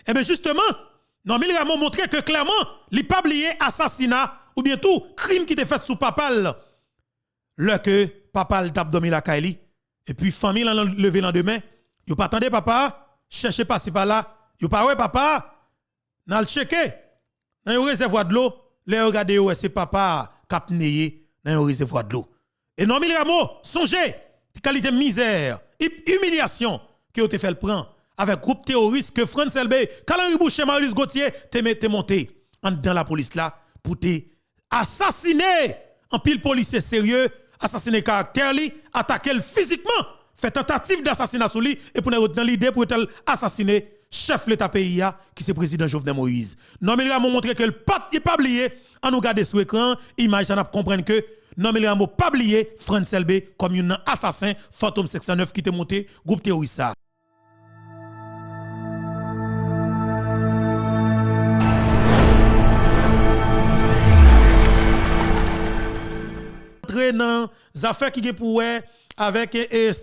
Eh bien justement, Normil Rameau montré que clairement, il pas oublié assassinat ou bien tout crime qui était fait sous papal. Là que papa tape dormi la Kaili et puis famille l'a levé le lendemain, yo pas attendez papa, cherchez pas ci par là, yo pas ouais papa, n'a le checker dans un réservoir de l'eau, les regarder ouais c'est papa cap neye dans un réservoir de l'eau. Et Normil Rameau, songez qualité misère, humiliation que vous te fait le prendre avec groupe terroriste que France LB, Calenri Boucher, Marius Gauthier, te monté dans la police là pour te assassiner en pile policier sérieux, assassiner caractère li, attaquer le physiquement, fait tentative d'assassinat sur lui et pour dans l'idée pour assassiner chef l'État pays qui c'est président Jovenel Moïse. Normil Rameau montré que le pas oublié en nous garder sur écran, image ça n'a comprendre que Normil Rameau pas oublié France LB comme un assassin fantôme 609 qui était monté groupe terroriste. Dans les affaires qui pour avec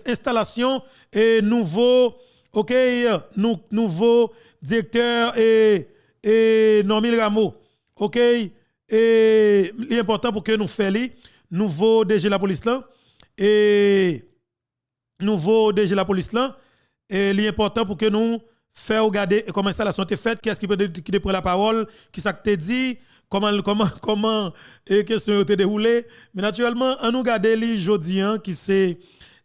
installation et nouveau nouveau directeur et Normil Rameau. OK, et l'important pour que nous fassions nouveau DG la police là et nouveau DG la police là et l'important pour que nous fassions regarder comment l'installation est faite, qu'est-ce qui peut prendre la parole, qui ça te dit comment et question été déroulée, mais naturellement on nous regarder li jodi qui c'est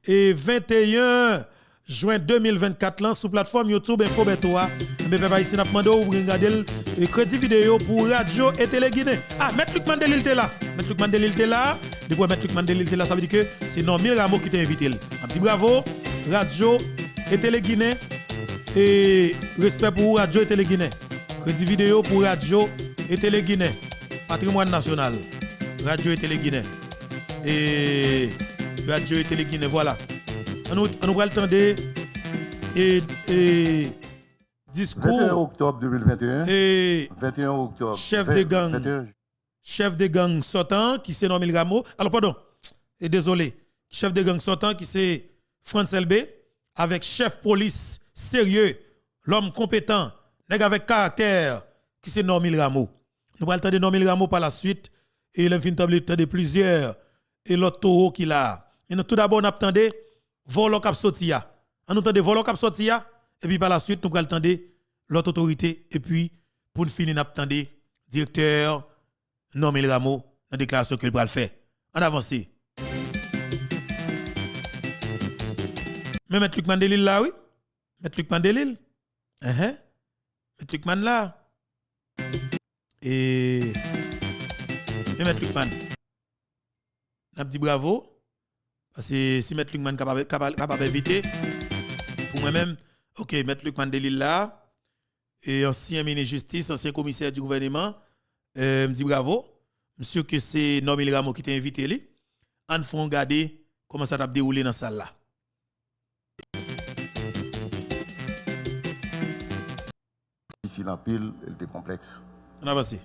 21 juin 2024 là sur plateforme YouTube Info Betoa. Mais papa ici n'a demandé ou regarder le crédit vidéo pour radio et télé Guinée. Ah, Maître Luc Mandel était là. Maître Luc Mandel était là. Depuis Maître Luc Mandel était là, ça veut dire que c'est Normil Rameau qui t'a invité. Un petit bravo, radio et télé Guinée et respect pour radio et télé Guinée. Crédit vidéo pour radio et télé Guinée. Patrimoine national. Radio et télé Guinée. Et radio et télé Guinée, voilà. On nous va le tendre et discours 21 octobre 2021 et 21 octobre chef de gang sortant qui c'est Normil Rameau. Alors pardon, et désolé, chef de gang sortant qui c'est France LB avec chef police sérieux, l'homme compétent, nèg avec caractère qui c'est Normil Rameau. Nous va le tendre Normil Rameau par la suite et il a fin de plusieurs et l'autre taureau qu'il a. Et tout d'abord on attendait volo cap sorti a. On entend volo cap sorti a et puis par la suite nous allons attendre l'autre autorité et puis pour finir nous attendre directeur Normil Rameau dans la déclaration qu'il va faire. On avance. Mais Maître Luc Mandelil là oui. Maître Luc Mandelil. Maître Luc Man là. Et Maître Luc Man. On dit bravo. Parce que si Maître Luc Man capable éviter, pour moi-même, ok, Maître Luc Mandelil là, et ancien ministre de justice, ancien commissaire du gouvernement, me dit bravo. Monsieur que c'est Normil Rameau qui t'a invité lui. On faut regarder comment ça t'a déroulé dans salle là. Ici la pile, elle était complexe. On a passé.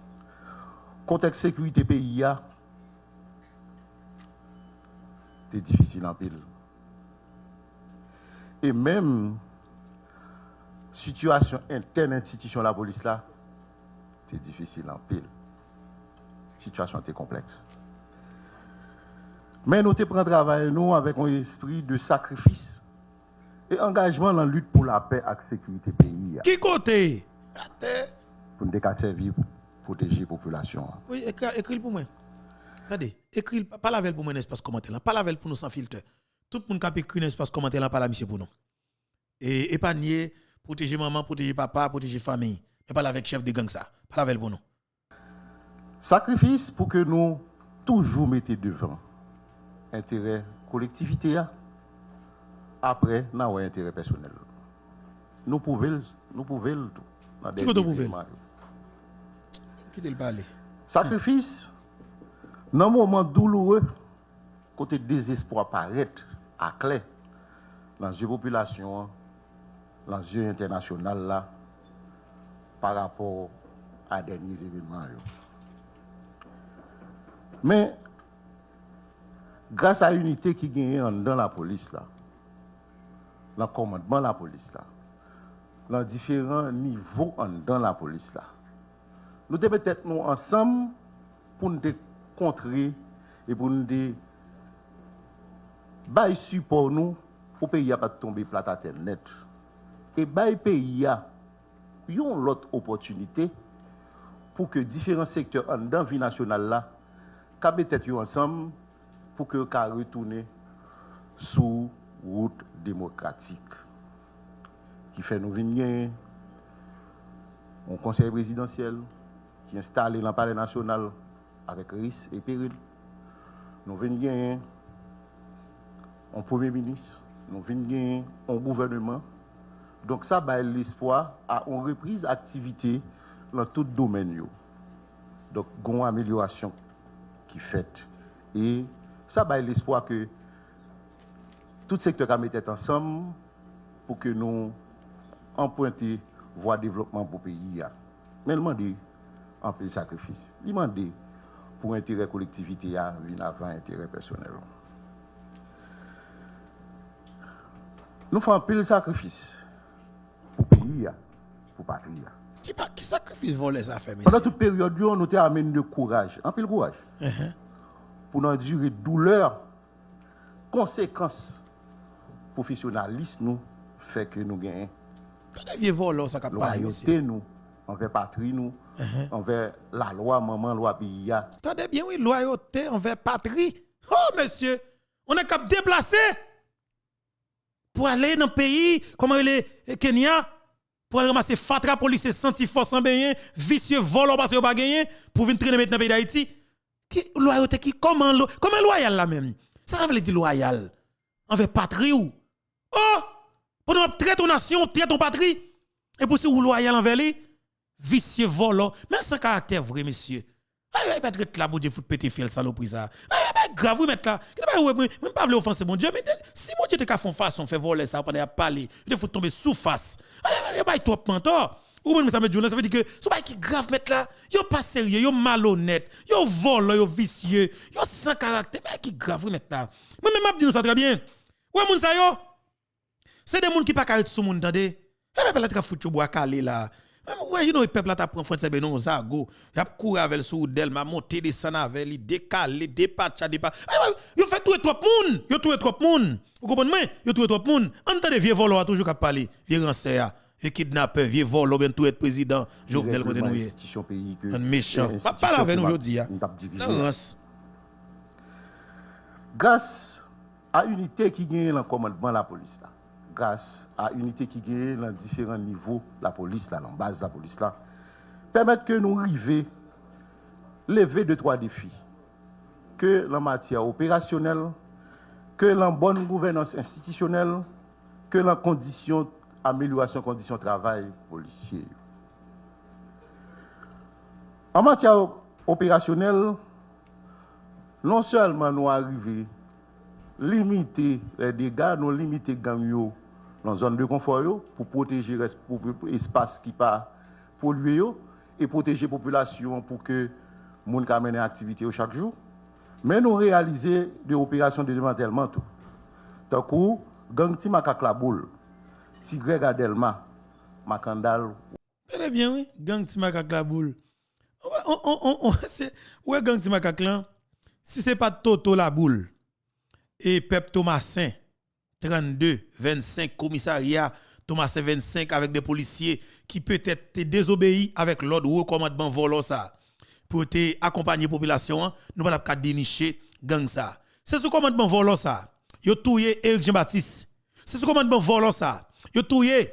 Contexte sécurité pays c'est difficile en pile. Et même situation interne institution la police là, c'est difficile en pile. Situation était complexe. Mais nous te prenons travail nous avec un esprit de sacrifice et engagement dans la lutte pour la paix et la sécurité pays. Qui côté? Pour nous servir pour protéger la population. Oui, écris pour moi. Attendez, écris, pas la veille pour moi un espace commentaire là, pas la veille pour nous sans filtre. Tout le monde qui a écrit un espace commentaire là, pas la monsieur pour nous. Et épargner, protéger maman, protéger papa, protéger famille. Mais pas avec chef de gang ça, pas la veille pour nous. Sacrifice pour que nous toujours mettions devant intérêt collectivité après nous intérêt personnel. Nous pouvons qui vous pouvez qui te le parler. Sacrifice dans un moment douloureux côté désespoir paraît à clair dans la population dans les yeux international là par rapport à derniers événements. Mais grâce à l'unité qui gagne dans la police là, dans le commandement de la police là, dans différents niveaux dans la police là. Nous devons peut-être nous ensemble pour nous contrer et pour nous bailler support nous pour pays à pas tomber plate à terre net. Et bailler pays a une autre opportunité pour que différents secteurs en dans vie nationale là peut-être ensemble pour que ka retourner sous route démocratique qui fait nous venir un conseil présidentiel qui est installé dans le palais national avec risque et péril. Nous venons un premier ministre, nous venons un gouvernement. Donc ça va l'espoir à une reprise d'activité dans tout domaine. Donc une amélioration qui fait et ça va l'espoir que tout secteur va mettre ensemble pour que nous emprunter voie développement pour le pays. Mais il demande un peu de sacrifice. Il demande pour intérêt collectivité venir avant intérêt personnel. Nous faisons un peu de sacrifice pour le pays, pour le patrie. Qui sacrifice voler ça fait, monsieur? Pendant toute période, nous avons amené de courage, un peu de courage, pour nous endurer douleur, conséquences professionnalistes, nous fait que nous gagnons. Vieux voler ça loyauté nous, envers patrie nous, envers la loi, maman, loi pays. Attendez bien, oui, loyauté envers patrie. Oh, monsieur, on est capable de déplacer pour aller dans le pays, comme le Kenya, pour aller ramasser fatra police, senti force en bien, vicieux volant parce que pas gagné, pour venir traîner maintenant dans le pays d'Haïti. Loyauté qui, comment loyal là même? Ça veut dire loyal. Envers patrie ou? Oh! Pour nous traiter ton nation, traiter ton patrie. Et pour si vous loyal envers lui, vicieux volant, mais sans caractère vrai, monsieur. Aïe, pas être là, bon Dieu, fout péter fiel saloperie ça. Aïe, grave, vous mettre là. Même pas vouloir offenser mon Dieu, mais si mon Dieu te fait façon, fait voler ça, pendant à parler, il faut tomber sous face. Aïe, pas trop mentor. Ou même ça me dit, ça veut dire que ce pas qui grave mettre là, yo pas sérieux, yo malhonnête, yo volant, yo vicieux, yo sans caractère, mais qui grave vous mettre là. Moi même m'a dit nous ça très bien. Ouais moun ça yo. C'est des moun qui pas carré sous moun tande. Et peuple là foutu bois calé là. Ouais, you know peuple là t'a prend français ben non ça go. Y a courir avec sous d'elle m'a monter descendre avec lui décaler dépatcha dépa. Yo fait tout et trop moun, yo tout et trop moun. Vous comprenez moi? Yo tout et trop moun. Entendez vieux voleur toujours qu'a parler, vieux ranceur, vieux kidnappeur, vieux voleur ben tout être président, Jovenel côté nous. Un méchant. Pas là avec nous aujourd'hui. Grâce à unité qui gagne le commandement de la police là. Grâce à unité qui gagne dans différents niveaux de la police là, dans la base de la police là, permettre que nous arrivions lever 2-3 défis. Que en matière opérationnelle, que dans bonne gouvernance institutionnelle, que dans conditions amélioration conditions de travail policier. En matière opérationnelle, non seulement nous arrivons limiter les dégâts, nous limiter gang dans la zone de confort pour protéger l'espace qui pas pollué et protéger la population pour que les gens puissent mener activité chaque jour. Mais nous réaliser des opérations de démantèlement tout. Tant que gang Timakak la boule, Tigre Gadelma, Makandal. Très bien, oui. Gang Timakak la boule. Ouais, gang Timakak là, si c'est pas Toto la boule, et Pep Thomasin, 32, 25, commissariat, Thomasin 25 avec des policiers qui peut-être te désobéi avec l'ordre ou commandement volant ça. Pour te accompagner la population, nous ne pouvons pas dénicher gang ça. C'est ce commandement volant ça. Yo touye Eric Jean-Baptiste. C'est ce commandement volant ça. Yo touye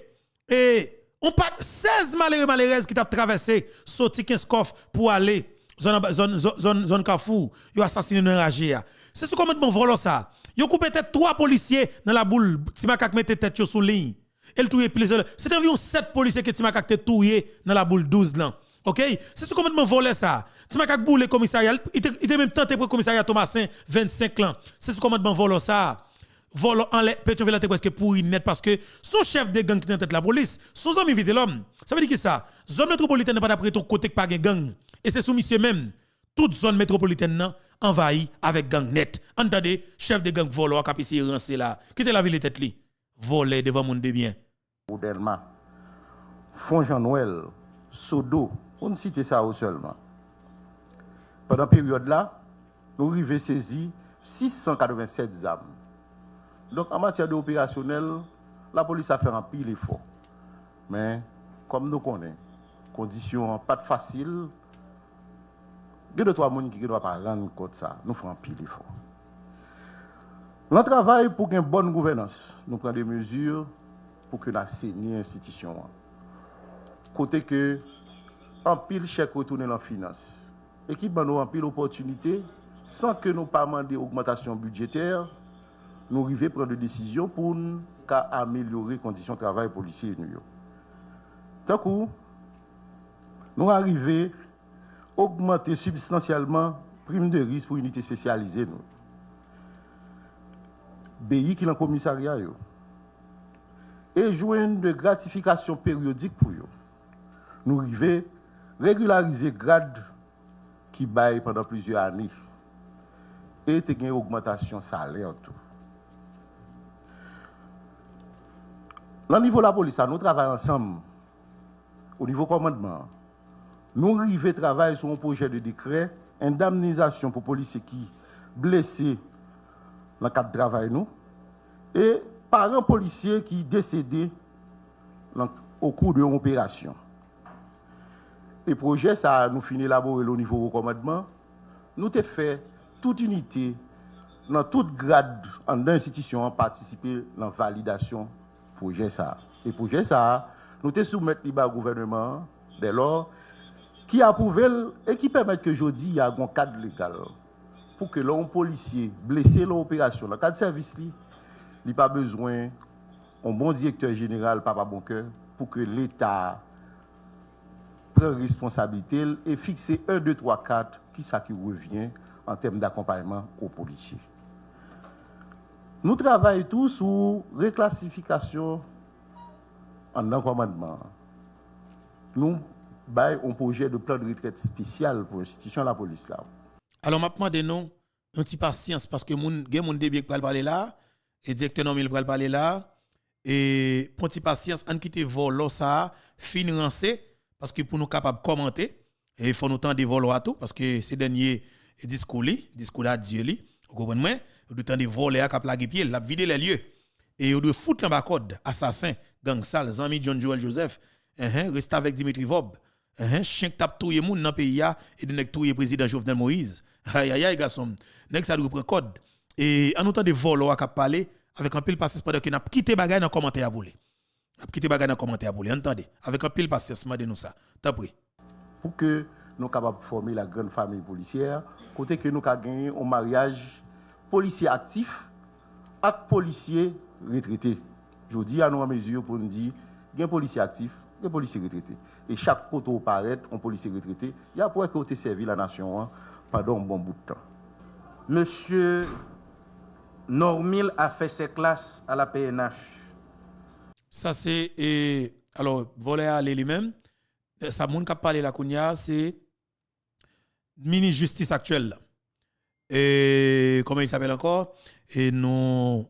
et on pas 16 malheureuses qui t'a traversé sorti 15 coffres pour aller zone Carrefour. Yo assassiné dans ragé. C'est ce commandement volant ça. Yo coupé tête 3 policiers dans la boule. Timakak mette tête sous ligne. Elle touye plusieurs. C'est environ 7 policiers que Timakak te touye dans la boule 12 là. OK? C'est ce commandement volé ça. Timakak boule commissariat, il était même tenté pour le commissariat Thomasin 25 ans. C'est ce commandement volé ça. Volo en l'air, Pétionville était presque pourri net parce que son chef de gang qui est en tête de la police, son homme invité l'homme. Ça veut dire que ça, zone métropolitaine n'est pas d'après ton côté que pas de gang. Et c'est sous monsieur même, toute zone métropolitaine envahie avec gang net. Entendez, chef de gang volo a ici rancé là. Quittez la ville tête li. Voler devant monde de bien. Modèlement, Fond Jean-Noël, Sodo, on ne cite ça seulement. Pendant la période là, nous arrivons saisi 687 armes. Donc en matière d'opérationnel, la police a fait un pile effort. Mais comme nous connaissons, conditions pas faciles, il y a 2-3 personnes qui ne doivent pas rendre compte de ça. Nous faisons un pile effort. Nous travaillons pour une bonne gouvernance. Nous prenons des mesures pour que la CENI institution. Côté que en pile chèque retourner dans la finance. Et qui nous en pile opportunité sans que nous pas demander augmentation budgétaire, nous arrivons à prendre des décisions pour améliorer les conditions de travail policiers. D'un coup, nous arrivons à augmenter substantiellement prime de risque pour unité spécialisée. BI qui est dans le commissariat. Et joindre de gratification périodique pour eux. Nous arrivons à régulariser le grade qui baille pendant plusieurs années. Et il y a une augmentation salaire. Au niveau de la police, nous travaillons ensemble. Au niveau commandement, nous arrivons à travailler sur un projet de décret, indemnisation pour les policiers qui blessés dans le cadre de travail, nous, et parents policiers qui décédés au cours de l'opération. Et projet, ça nous finit élaborer au niveau du commandement. Nous avons fait toute unité, dans toute grade en institution, participer dans la validation projet ça. Et projet ça, nous te soumettre au gouvernement dès lors qui a approuvé et qui permet que aujourd'hui il y a un cadre légal pour que l'homme policier blessé dans l'opération, dans le cadre de service, il n'a pas besoin d'un bon directeur général, papa bon cœur, pour que l'État prenne responsabilité et fixe 1, 2, 3, 4 qui revient en termes d'accompagnement aux policiers. Nous travaillons tous sur reclassification en commandement. Nous avons un projet de plan de retraite spécial pour l'institution de la police. Là. Alors, je demande nous un petit patience parce que il y a des gens qui parler là, et directeur nommé qui parler là, et pour un petit patience, on quitte vol ça, fin rancé, parce que pour nous capables de commenter, et il faut nous temps de voler à tout, parce que ces derniers discours à Dieu, vous comprenez? Vous devez temps de voler à cap la pied, la vider les lieux. Et vous devez foutre dans la code, assassin, gang sale, Zami John Joel Joseph, reste avec Dimitri Vob, chien tape tout le monde dans le pays, et de tout le président Jovenel Moïse. Aïe, aïe, aïe, garçon. Nek ça doit prendre code. Et en autant de voler à cap parler, avec un pile passé, pendant que n'a quitté bagay dans commentaire à bouler. N'a quitté bagay dans commentaire à bouler, entendez? Avec un pile passé, demandez-nous ça. T'as pris. Pour que nous capables de former la grande famille policière, côté que nous avons gagné un mariage policier actif avec policier retraité. Je dis à nous en mesure pour nous dire, il y a un policier actif, il y a un policier retraité. Et chaque côté paraît un policier retraité, il y a pour côté servi la nation pendant un bon bout de temps. Monsieur Normil a fait ses classes à la PNH. Ça c'est alors voler à lui-même. Ça moun qui parlé la kounya c'est ministre justice actuel. Et comment il s'appelle encore? Et non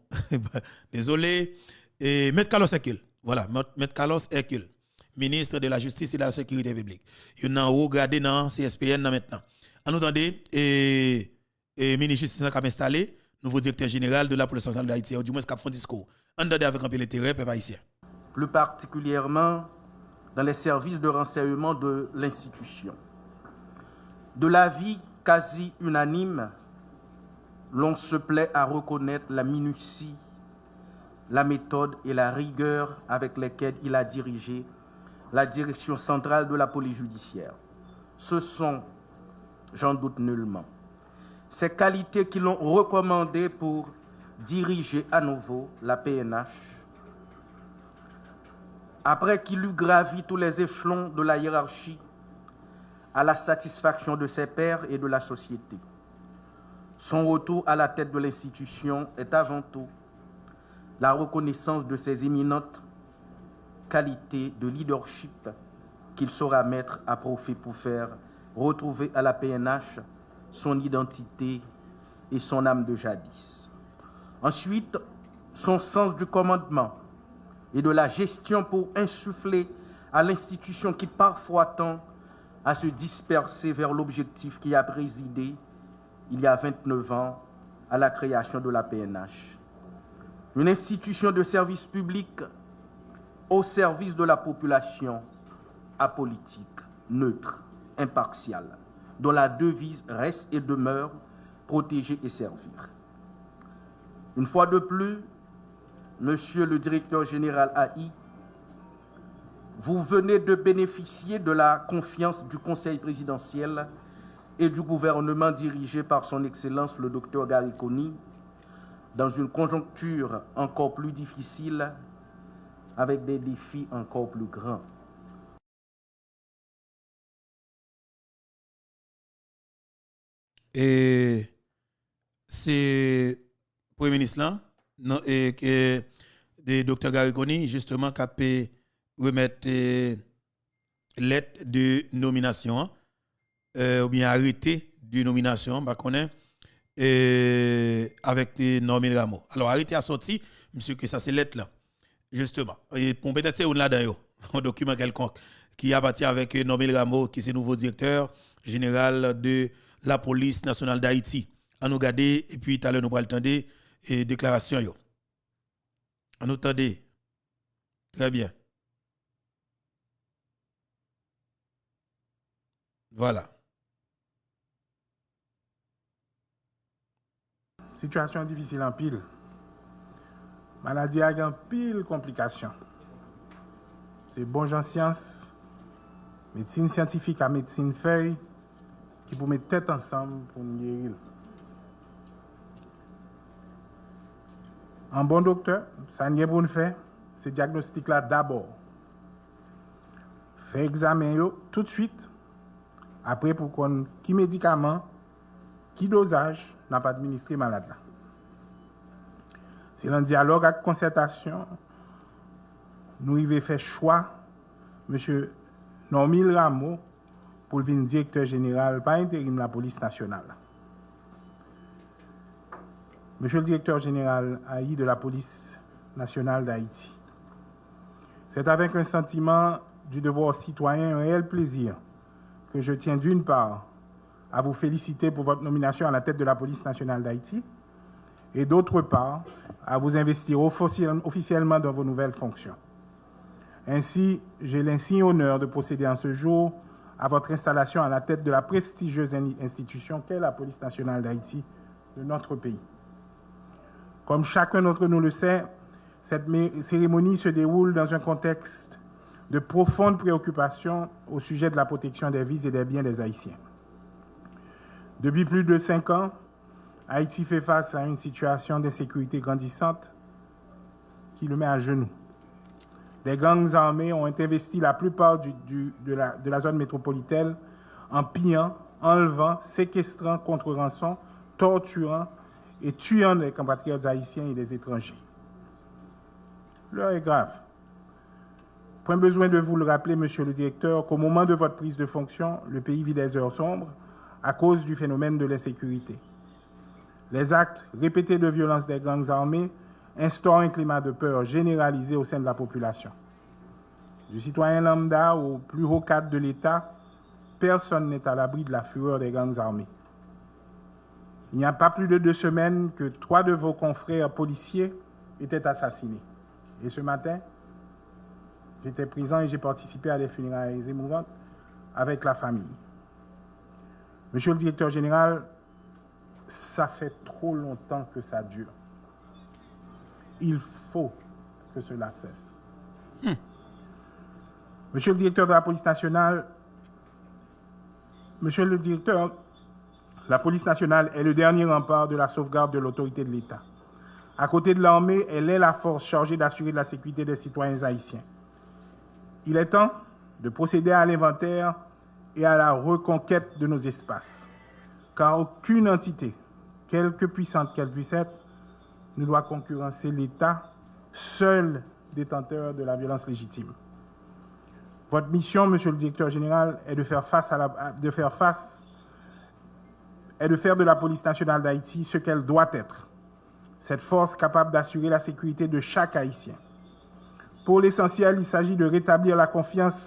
désolé, et Maître Carlos Hercule. Voilà, Maître Carlos Hercule, ministre de la Justice et de la Sécurité publique. Il a regardé dans CSPN maintenant. En entendez et ministre justice qui a installé nouveau directeur général de la police nationale d'Haïti, ou du moins qui a fait un discours. Entendez avec un peu l'intérêt peuple haïtien. Plus particulièrement dans les services de renseignement de l'institution. De l'avis quasi unanime, l'on se plaît à reconnaître la minutie, la méthode et la rigueur avec lesquelles il a dirigé la direction centrale de la police judiciaire. Ce sont, j'en doute nullement, ces qualités qui l'ont recommandé pour diriger à nouveau la PNH, après qu'il eut gravi tous les échelons de la hiérarchie à la satisfaction de ses pairs et de la société. Son retour à la tête de l'institution est avant tout la reconnaissance de ses éminentes qualités de leadership qu'il saura mettre à profit pour faire retrouver à la PNH son identité et son âme de jadis. Ensuite, son sens du commandement et de la gestion pour insuffler à l'institution qui parfois tend à se disperser vers l'objectif qui a présidé, il y a 29 ans, à la création de la PNH. Une institution de service public au service de la population, apolitique, neutre, impartiale, dont la devise reste et demeure protéger et servir. Une fois de plus, Monsieur le directeur général AI, vous venez de bénéficier de la confiance du Conseil présidentiel et du gouvernement dirigé par son Excellence le Dr Garikoni dans une conjoncture encore plus difficile avec des défis encore plus grands. Et c'est le Premier ministre là, de Dr Garikoni, justement, qui a pu remettre lettre de nomination, ou bien arrêté de nomination, bah, avec Normil Rameau. Alors, arrêté a sorti, monsieur, que ça c'est lettre là, justement. Et pour peut-être c'est là-dedans, un document quelconque, qui appartient avec Normil Rameau, qui est le nouveau directeur général de la police nationale d'Haïti. On nous regarde, et puis tout à l'heure, nous allons entendre et déclaration. On nous entend. Très bien. Voilà. Situation difficile en pile. Maladie a en pile complications. C'est bon gens science, médecine scientifique à médecine feuille, qui pour mettre tête ensemble pour nous guérir. Un bon docteur, ça n'y est pour nous faire, c'est diagnostic là d'abord. Fait examen yo tout de suite. Après pour qu'on qui médicament, qui dosage n'a pas administré malade là. C'est un dialogue avec concertation. Nous y fait choix M. Normil Rameau pour devenir directeur général par intérim de la police nationale. Monsieur le directeur général AI de la police nationale d'Haïti, c'est avec un sentiment du devoir citoyen, un réel plaisir que je tiens d'une part à vous féliciter pour votre nomination à la tête de la police nationale d'Haïti et d'autre part à vous investir officiellement dans vos nouvelles fonctions. Ainsi, j'ai l'insigne honneur de procéder en ce jour à votre installation à la tête de la prestigieuse institution qu'est la police nationale d'Haïti de notre pays. Comme chacun d'entre nous le sait, cette cérémonie se déroule dans un contexte de profonde préoccupation au sujet de la protection des vies et des biens des Haïtiens. Depuis plus de 5 ans, Haïti fait face à une situation d'insécurité grandissante qui le met à genoux. Des gangs armés ont investi la plupart de la zone métropolitaine en pillant, enlevant, séquestrant contre rançon, torturant et tuant les compatriotes haïtiens et les étrangers. L'heure est grave. Point besoin de vous le rappeler, monsieur le directeur, qu'au moment de votre prise de fonction, le pays vit des heures sombres à cause du phénomène de l'insécurité. Les actes répétés de violence des gangs armés instaurent un climat de peur généralisé au sein de la population. Du citoyen lambda au plus haut cadre de l'État, personne n'est à l'abri de la fureur des gangs armés. Il n'y a pas plus de 2 semaines que 3 de vos confrères policiers étaient assassinés. Et ce matin, j'étais présent et j'ai participé à des funérailles émouvantes avec la famille. Monsieur le directeur général, ça fait trop longtemps que ça dure. Il faut que cela cesse. Monsieur le directeur de la police nationale, monsieur le directeur, la police nationale est le dernier rempart de la sauvegarde de l'autorité de l'État. À côté de l'armée, elle est la force chargée d'assurer la sécurité des citoyens haïtiens. Il est temps de procéder à l'inventaire et à la reconquête de nos espaces, car aucune entité, quelque puissante qu'elle puisse être, ne doit concurrencer l'État, seul détenteur de la violence légitime. Votre mission, monsieur le directeur général, est de faire de la police nationale d'Haïti ce qu'elle doit être, cette force capable d'assurer la sécurité de chaque Haïtien. Pour l'essentiel, il s'agit de rétablir la confiance,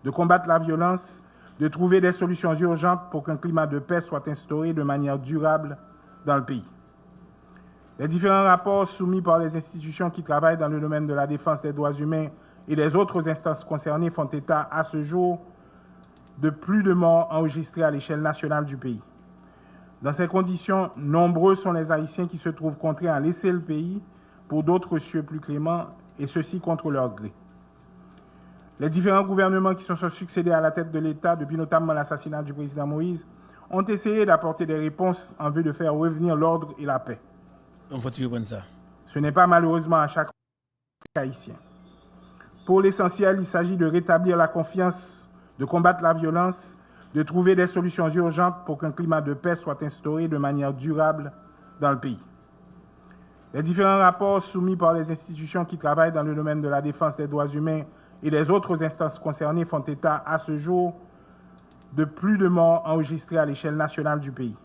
de combattre la violence, de trouver des solutions urgentes pour qu'un climat de paix soit instauré de manière durable dans le pays. Les différents rapports soumis par les institutions qui travaillent dans le domaine de la défense des droits humains et les autres instances concernées font état à ce jour de plus de morts enregistrés à l'échelle nationale du pays. Dans ces conditions, nombreux sont les Haïtiens qui se trouvent contraints à laisser le pays pour d'autres cieux plus cléments, et ceci contre leur gré. Les différents gouvernements qui se sont succédés à la tête de l'État, depuis notamment l'assassinat du président Moïse, ont essayé d'apporter des réponses en vue de faire revenir l'ordre et la paix. Donc, faut-il reprendre ça? Ce n'est pas malheureusement à chaque Haïtien. Pour l'essentiel, il s'agit de rétablir la confiance, de combattre la violence, de trouver des solutions urgentes pour qu'un climat de paix soit instauré de manière durable dans le pays. Les différents rapports soumis par les institutions qui travaillent dans le domaine de la défense des droits humains et les autres instances concernées font état à ce jour de plus de morts enregistrés à l'échelle nationale du pays.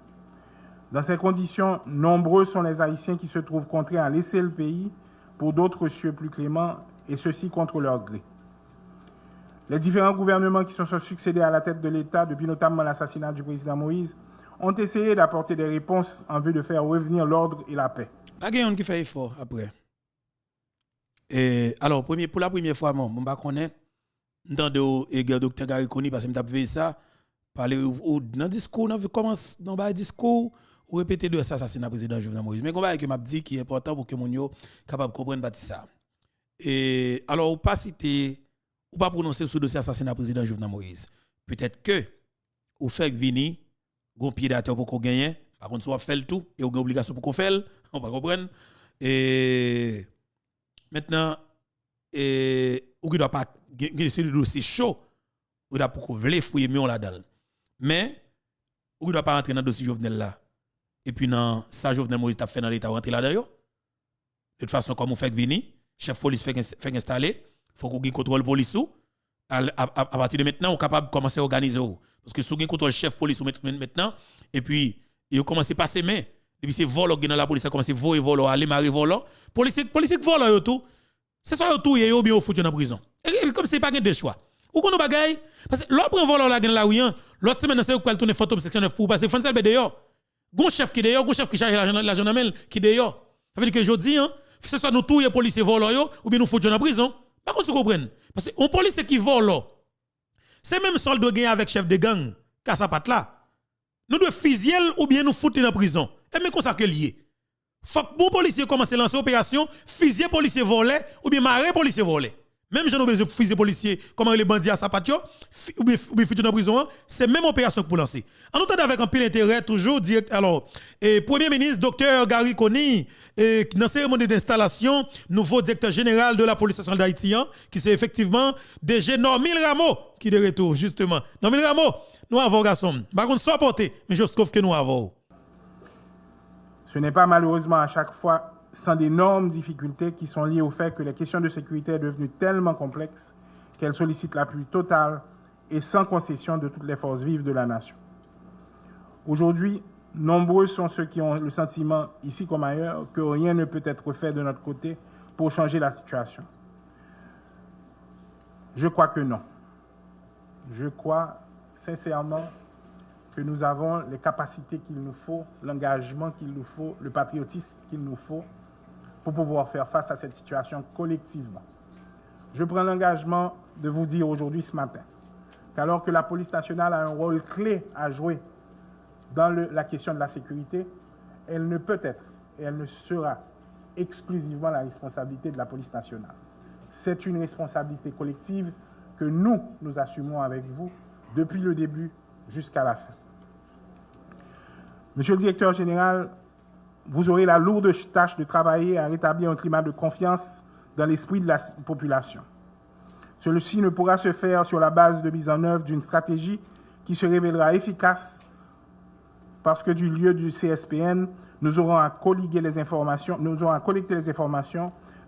Dans ces conditions, nombreux sont les Haïtiens qui se trouvent contraints à laisser le pays pour d'autres cieux plus cléments, et ceci contre leur gré. Les différents gouvernements qui se sont succédés à la tête de l'État, depuis notamment l'assassinat du président Moïse, ont essayé d'apporter des réponses en vue de faire revenir l'ordre et la paix. Pas quelqu'un qui fait effort après. Et alors, pour la première fois, je ne connais pas le docteur Gary Coney parce que je fait ça. Parler dans le discours, dans le discours, ou répéter de l'assassinat du président Jovenel Moïse. Mais je m'a dit qui est important pour que mon yo capable de comprendre ça. Et alors, ou pas citer, ou pas prononcer sur le dossier assassinat du président Jovenel Moïse. Peut-être que, ou fait vini, gon pied d'attente pour qu'on gagne. Par contre, soit fait le tout, et ou une obligation pour qu'on fait, on va comprendre. Et maintenant, ou qui doit pas gagner ce dossier chaud, ou doit pour qu'on vle fouiller mieux là-dedans. Mais, ou qui doit pas rentrer dans le dossier Jovenel là. Et puis, dans ça, Jovenel Moïse t'a fait dans l'état rentrer là-dedans. De toute façon, comme on fait vini, chef police fait installer, il faut qu'on ait contrôle police à partir de maintenant, on est capable de commencer à organiser. Parce que si on a contrôle chef police maintenant, et puis, il a commencé à passer main. Et puis, c'est vol dans la police, a commencé à voler, aller marrer voler. Police qui vole, tout. C'est ça, tout, il y a bien au foutu dans la prison. Et comme c'est pas de choix. Ou qu'on a bagaille, parce que l'autre voleur là, la ouïan, l'autre semaine, c'est où qu'on tourner photo section 9 pour passer François d'ailleurs. Gon chef qui d'ailleurs, gon chef qui charge la gendarmerie qui d'ailleurs. Ça veut dire que je dis, c'est soit nous tous les policiers voleurs ou bien nous foutons dans la prison. Par contre, vous comprenez? Parce que un policier qui vole, c'est même soldat gain avec chef de gang, qu'à sa patte là. Nous devons fusiller ou bien nous foutre dans la prison. Et mais qu'on ça que lié. Faut que bon policier commence à lancer opération, fusiller policier volé ou bien marrer policier volé. Même si nous besoin de fusiller policier, comment les bandits à sa patte ou bien foutre dans la prison, c'est même opération pour lancer. En nous avec un pile intérêt toujours direct. Alors, Premier ministre Dr Gary Coney et dans la cérémonie d'installation, nouveau directeur général de la police nationale d'Haïti, qui c'est effectivement DG Normil Rameau qui est de retour, justement. Normil Rameau, nous avons garçon. Par contre, soit porté, mais je trouve que nous avons. Ce n'est pas malheureusement à chaque fois sans d'énormes difficultés qui sont liées au fait que les questions de sécurité sont devenues tellement complexes qu'elles sollicitent l'appui total et sans concession de toutes les forces vives de la nation. Aujourd'hui, nombreux sont ceux qui ont le sentiment, ici comme ailleurs, que rien ne peut être fait de notre côté pour changer la situation. Je crois que non. Je crois sincèrement que nous avons les capacités qu'il nous faut, l'engagement qu'il nous faut, le patriotisme qu'il nous faut pour pouvoir faire face à cette situation collectivement. Je prends l'engagement de vous dire aujourd'hui, ce matin, qu'alors que la police nationale a un rôle clé à jouer dans la question de la sécurité, elle ne peut être et elle ne sera exclusivement la responsabilité de la police nationale. C'est une responsabilité collective que nous assumons avec vous depuis le début jusqu'à la fin. Monsieur le directeur général, vous aurez la lourde tâche de travailler à rétablir un climat de confiance dans l'esprit de la population. Celui-ci ne pourra se faire sur la base de mise en œuvre d'une stratégie qui se révélera efficace parce que du lieu du CSPN, nous aurons à collecter les informations,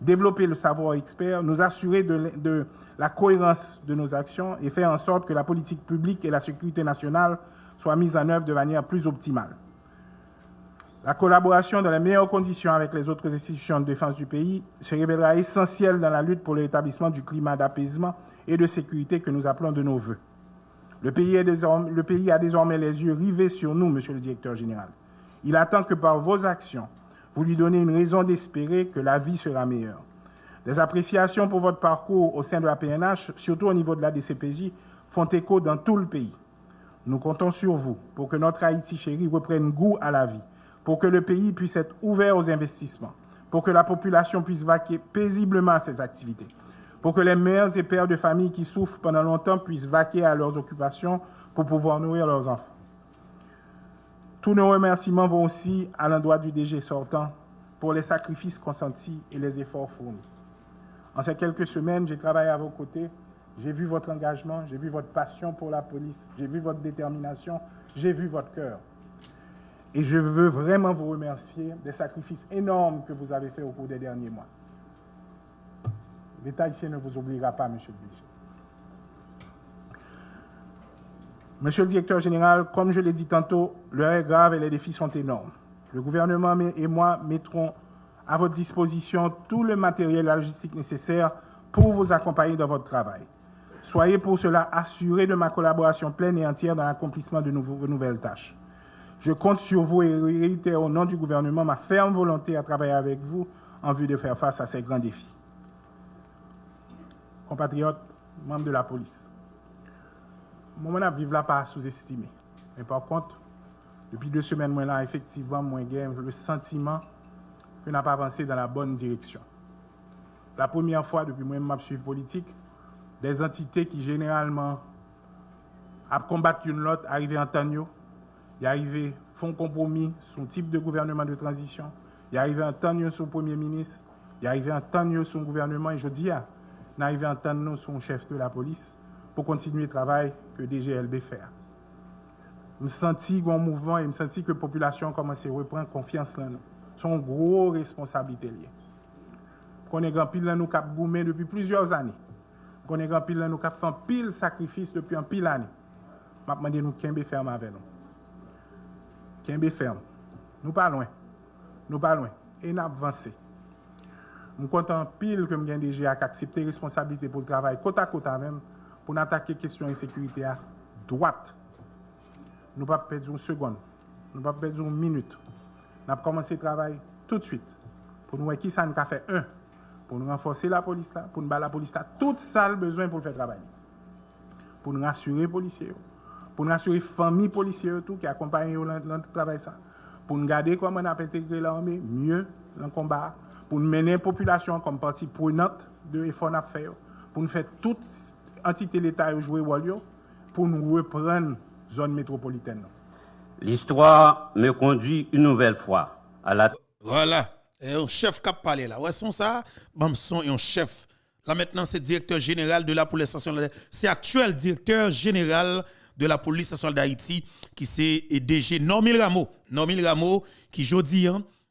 développer le savoir expert, nous assurer de la cohérence de nos actions et faire en sorte que la politique publique et la sécurité nationale soient mises en œuvre de manière plus optimale. La collaboration dans les meilleures conditions avec les autres institutions de défense du pays se révélera essentielle dans la lutte pour l'établissement du climat d'apaisement et de sécurité que nous appelons de nos vœux. Le pays a désormais les yeux rivés sur nous, Monsieur le Directeur général. Il attend que par vos actions, vous lui donnez une raison d'espérer que la vie sera meilleure. Des appréciations pour votre parcours au sein de la PNH, surtout au niveau de la DCPJ, font écho dans tout le pays. Nous comptons sur vous pour que notre Haïti chéri reprenne goût à la vie, pour que le pays puisse être ouvert aux investissements, pour que la population puisse vaquer paisiblement à ses activités, pour que les mères et pères de famille qui souffrent pendant longtemps puissent vaquer à leurs occupations pour pouvoir nourrir leurs enfants. Tous nos remerciements vont aussi à l'endroit du DG sortant pour les sacrifices consentis et les efforts fournis. En ces quelques semaines, j'ai travaillé à vos côtés, j'ai vu votre engagement, j'ai vu votre passion pour la police, j'ai vu votre détermination, j'ai vu votre cœur. Et je veux vraiment vous remercier des sacrifices énormes que vous avez faits au cours des derniers mois. L'État ici ne vous oubliera pas, Monsieur le DG. Monsieur le Directeur général, comme je l'ai dit tantôt, l'heure est grave et les défis sont énormes. Le gouvernement et moi mettrons à votre disposition tout le matériel et la logistique nécessaire pour vous accompagner dans votre travail. Soyez pour cela assurés de ma collaboration pleine et entière dans l'accomplissement de vos nouvelles tâches. Je compte sur vous et réitère au nom du gouvernement ma ferme volonté à travailler avec vous en vue de faire face à ces grands défis. Compatriotes, membres de la police, moi, je ne vis là pas sous-estimé. Mais par contre, depuis 2 semaines, moi, là, effectivement, moi, j'ai le sentiment que n'a pas avancé dans la bonne direction. La première fois, depuis moi, je suis politique, des entités qui généralement combattent une autre, arrivent en temps, ils arrivent, font compromis sur un type de gouvernement de transition, ils arrivent en temps sur le Premier ministre, ils arrivent en temps sur le gouvernement, et je dis, ils arrivent en temps sur le chef de la police pour continuer le travail que DGLB fait. Je me sens un mouvement et je me sens que la population commence à reprendre confiance dans nous. C'est une grosse responsabilité. On est grand pile dans nous cap goumé depuis plusieurs années. On est grand pile dans nous cap fait pile sacrifice depuis un pile année. Je demande nous Kembe ferme avec nous. Kembe ferme. Nous pas loin. Nous pas loin. Et nous avancé. Je suis content pile que je gagne DG à accepter la responsabilité pour le travail côte à côte même pour attaquer la question de sécurité à droite. Nous ne pouvons pas perdre une seconde. Nous ne pouvons pas perdre une minute. Nous avons commencé le travail tout de suite. Pour nous voir qui ça nous a fait pour nous renforcer la police là, pour nous battre la police là, tout ça a besoin pour le faire travailler. Pour nous rassurer les policiers, pour nous rassurer les familles policières tout qui accompagnent dans le travail ça. Pour nous garder comment on a intégré l'armée mieux dans le combat, pour nous mener la population comme partie prenante de l'effort à faire, pour nous faire toute entité l'État jouer rôle pour nous reprendre zone métropolitaine. L'histoire me conduit une nouvelle fois à la... Voilà, un chef qui a parlé là. Ouais, son ça, son un chef. Là maintenant, c'est directeur général de la police nationale. C'est actuel directeur général de la police nationale d'Haïti qui c'est DG Normil Rameau. Normil Rameau qui jodi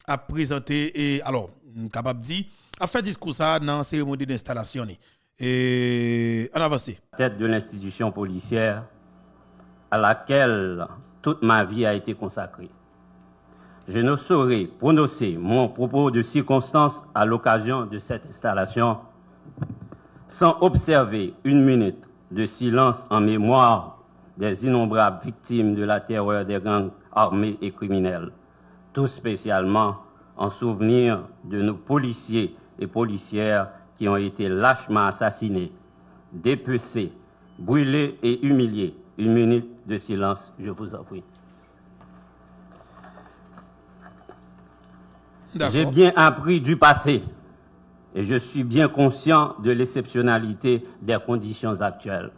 a présenté et alors capable dit a fait discours ça dans la cérémonie d'installation et en avancé. Tête de l'institution policière à laquelle toute ma vie a été consacrée. Je ne saurais prononcer mon propos de circonstance à l'occasion de cette installation sans observer une minute de silence en mémoire des innombrables victimes de la terreur des gangs armés et criminels, tout spécialement en souvenir de nos policiers et policières qui ont été lâchement assassinés, dépecés, brûlés et humiliés. Une minute de silence, je vous en prie. J'ai bien appris du passé et je suis bien conscient de l'exceptionnalité des conditions actuelles.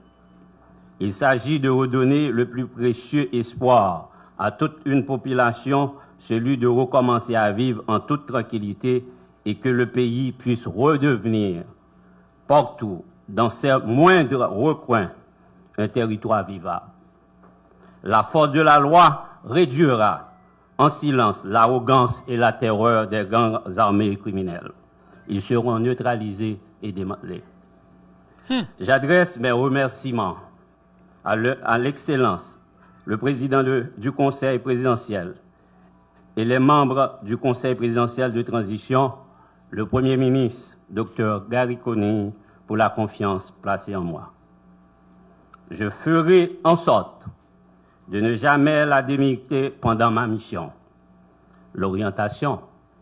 Il s'agit de redonner le plus précieux espoir à toute une population, celui de recommencer à vivre en toute tranquillité et que le pays puisse redevenir partout, dans ses moindres recoins, un territoire vivable. La force de la loi réduira en silence l'arrogance et la terreur des gangs armés et criminels. Ils seront neutralisés et démantelés. J'adresse mes remerciements à l'excellence, le président du Conseil présidentiel et les membres du Conseil présidentiel de transition, le Premier ministre, Dr Gary Conille, pour la confiance placée en moi. Je ferai en sorte de ne jamais la démériter pendant ma mission. L'orientation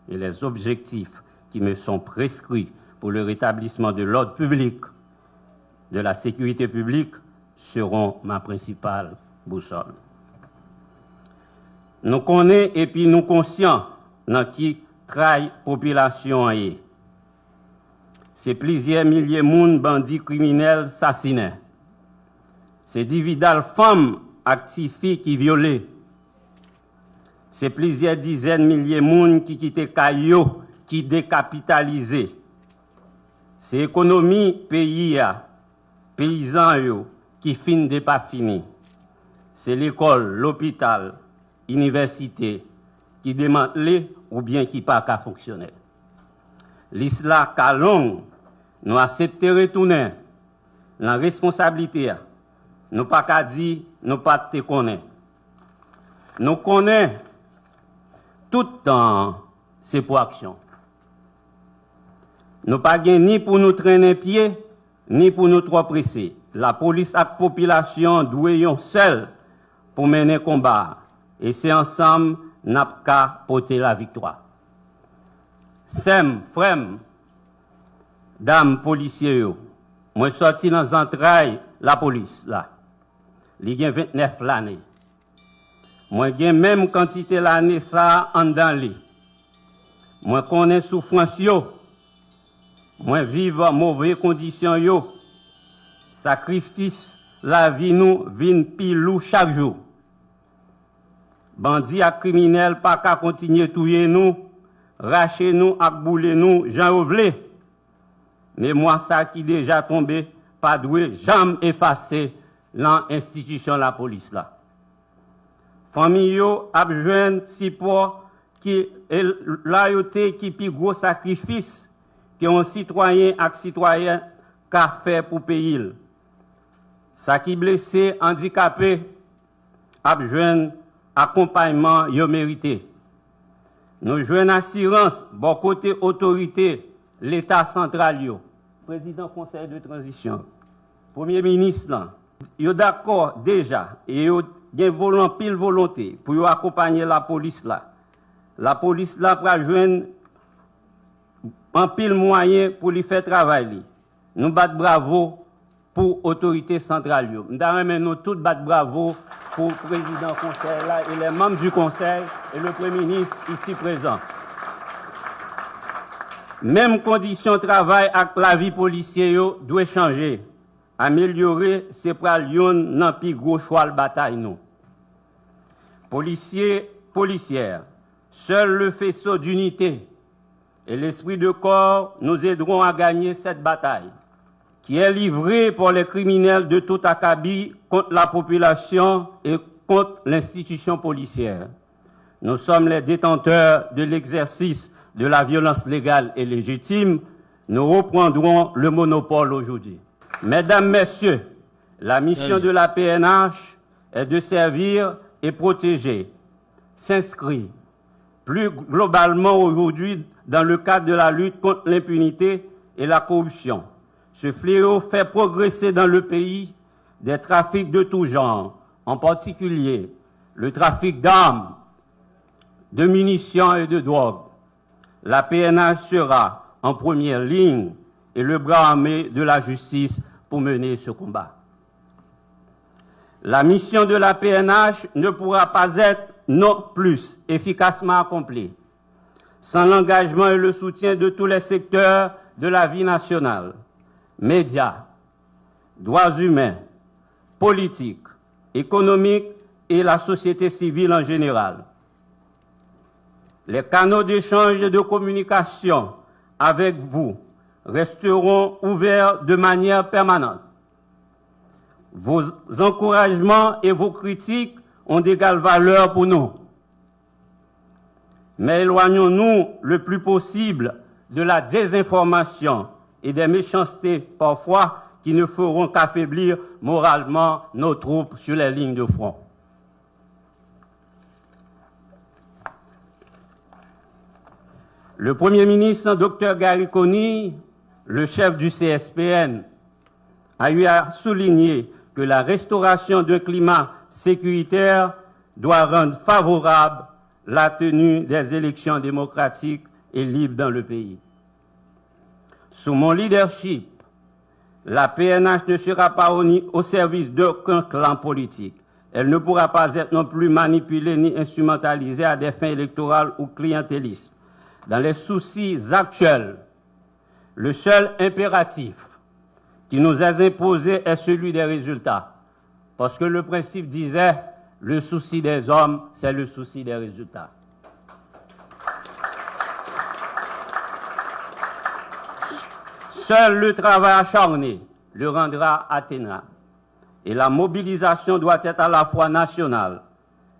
et les objectifs qui me sont prescrits pour le rétablissement de l'ordre public, de la sécurité publique, seront ma principale boussole. Nous connaissons et puis nous conscients dans qui trahi population est. C'est plusieurs milliers de monde bandits criminels assassinés. C'est dividal femmes actifiées qui violées. C'est plusieurs dizaines de milliers de monde qui quittent Caillou, qui décapitalisé. C'est l'économie pays, paysans qui fin de pas fini. C'est l'école, l'hôpital, l'université qui démantelé ou bien qui pas qu'à fonctionner. L'islam calong, nous accepter retourner la responsabilité. Nous pas qu'à dire, nous pas te connaître. Nous connaissons tout le temps c'est pour action. Nous pas ni pour nous traîner pied, ni pour nous trop presser. La police et la population doivent seul pour mener combat. Et c'est ensemble n'a qu'à porter la victoire. Sem, frem, dames policiers, moi sorti dans entrailles la police là. Il y a 29 l'année. Moi j'ai même quantité l'année ça en dans li. Moi connais souffrance yo. Moi vivre mauvaises conditions yo. Sacrifice la vie nous vin pilou chaque jour. Bandits et criminels pas qu'à continuer touyer nous, racher nous, à bouler nous, j'en vle. Mais moi ça qui déjà tombé, pas doué jamais effacer l'institution la police là. Famille yo a besoin support qui loyauté qui plus gros sacrifice que un citoyen et citoyen qu'a fait pour pays. Ça qui blessé, handicapé a besoin accompagnement yo mérité. Nous jouons assurance bon côté autorité l'état central yo. Président conseil de transition, premier ministre là, yo d'accord déjà et yo gen pile volonté pour yo accompagner la police là. La police là va joindre en pile moyen pour lui faire travail. Nous bat bravo pour autorité centrale yo. Nous tous bat bravo pour le président du conseil là et les membres du conseil et le premier ministre ici présent. Même conditions de travail avec la vie policière doit changer. Améliorer, c'est pour yon nan pi gros choix de bataille nous. Policiers, policières, seul le faisceau d'unité et l'esprit de corps nous aideront à gagner cette bataille qui est livrée par les criminels de tout acabit contre la population et contre l'institution policière. Nous sommes les détenteurs de l'exercice de la violence légale et légitime. Nous reprendrons le monopole aujourd'hui. Mesdames, Messieurs, la mission de la PNH est de servir et protéger, s'inscrit plus globalement aujourd'hui dans le cadre de la lutte contre l'impunité et la corruption. Ce fléau fait progresser dans le pays des trafics de tout genre, en particulier le trafic d'armes, de munitions et de drogue. La PNH sera en première ligne et le bras armé de la justice pour mener ce combat. La mission de la PNH ne pourra pas être non plus efficacement accomplie sans l'engagement et le soutien de tous les secteurs de la vie nationale, médias, droits humains, politiques, économiques et la société civile en général. Les canaux d'échange et de communication avec vous resteront ouverts de manière permanente. Vos encouragements et vos critiques ont d'égale valeur pour nous. Mais éloignons-nous le plus possible de la désinformation et des méchancetés parfois qui ne feront qu'affaiblir moralement nos troupes sur les lignes de front. Le Premier ministre, Dr Gary Conille, le chef du CSPN, a eu à souligner que la restauration d'un climat sécuritaire doit rendre favorable la tenue des élections démocratiques et libres dans le pays. Sous mon leadership, la PNH ne sera pas au service d'aucun clan politique. Elle ne pourra pas être non plus manipulée ni instrumentalisée à des fins électorales ou clientélistes. Dans les soucis actuels, le seul impératif qui nous est imposé est celui des résultats. Parce que le principe disait, le souci des hommes, c'est le souci des résultats. Seul le travail acharné le rendra atteignable. Et la mobilisation doit être à la fois nationale,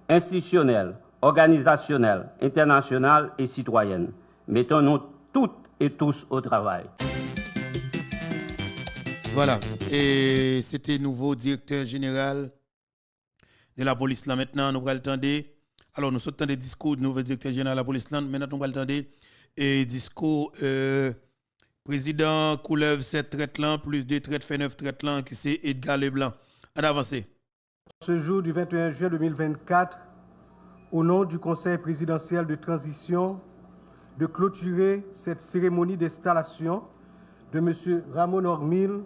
institutionnelle, organisationnelle, internationale et citoyenne. Mettons-nous toutes et tous au travail. Voilà. Et c'était nouveau directeur général de la police là. Maintenant, nous allons attendre. Alors, nous sommes dans des discours du nouveau directeur général de la police là. Maintenant, nous allons attendre et discours président Couleuvre 7 traite là, plus 2 traite fait 9 traite là, qui c'est Edgar Leblanc. En avancé. Ce jour du 21 juin 2024, au nom du Conseil présidentiel de transition, de clôturer cette cérémonie d'installation de M. Ramon Ormil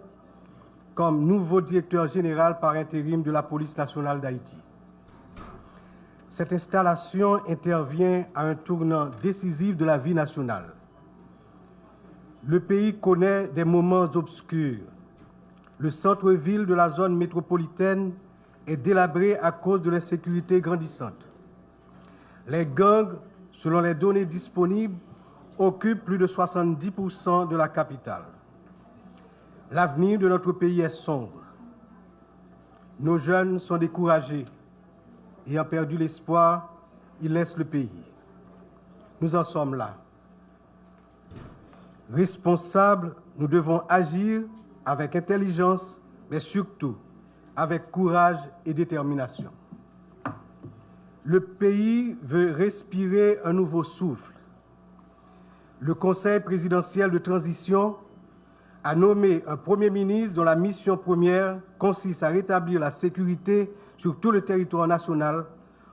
comme nouveau directeur général par intérim de la police nationale d'Haïti. Cette installation intervient à un tournant décisif de la vie nationale. Le pays connaît des moments obscurs. Le centre-ville de la zone métropolitaine est délabré à cause de l'insécurité grandissante. Les gangs, selon les données disponibles, occupent plus de 70% de la capitale. L'avenir de notre pays est sombre. Nos jeunes sont découragés. Ayant perdu l'espoir, ils laissent le pays. Nous en sommes là. Responsables, nous devons agir avec intelligence, mais surtout avec courage et détermination. Le pays veut respirer un nouveau souffle. Le Conseil présidentiel de transition a nommé un Premier ministre dont la mission première consiste à rétablir la sécurité sur tout le territoire national